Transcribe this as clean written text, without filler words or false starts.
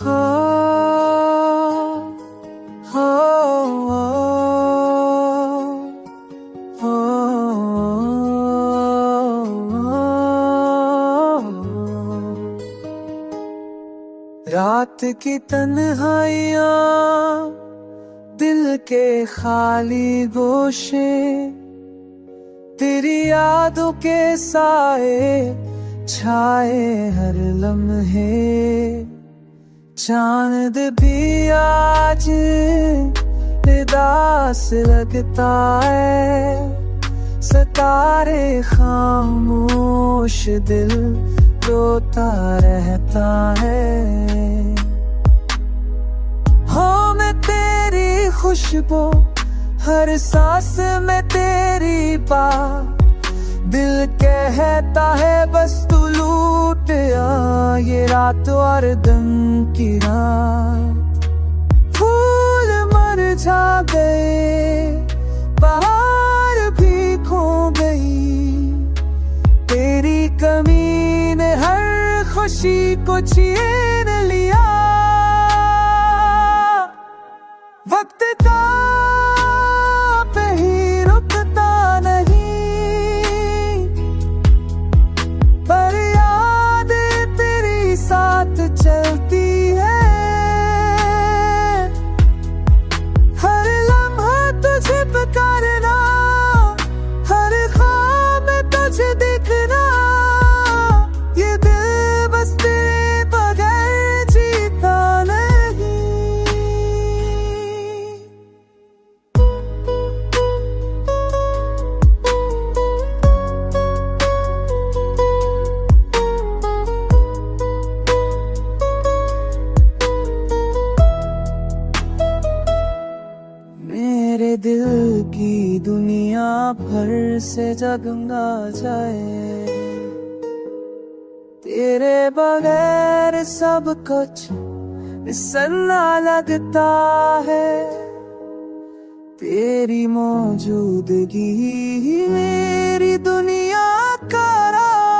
हो हो हो रात की तन्हाइयाँ, दिल के खाली गोशे, तेरी यादों के साए छाए हर लम्हे। चांद भी आज उदास लगता है, सितारे खामोश, दिल रोता रहता है। हो मैं तेरी खुशबू, हर सांस में तेरी बात, दिल कहता है बस तू लूट आ ये रात और दिन की रात। फूल मुरझा गए, बहार भी खो गई, तेरी कमी ने हर खुशी को छीन लिया। वक्त का पे ही रुकता नहीं, पर याद तेरी साथ चलती है। हर लम्हा तुझे पुकारना, हर ख्वाब में तुझे दिखना, ये दिल बस तेरे बगैर जीता नहीं। मेरे दिल की दुनिया भर से जगमगा जाए, तेरे बगैर सब कुछ सन्ना लगता है। तेरी मौजूदगी ही मेरी दुनिया का राज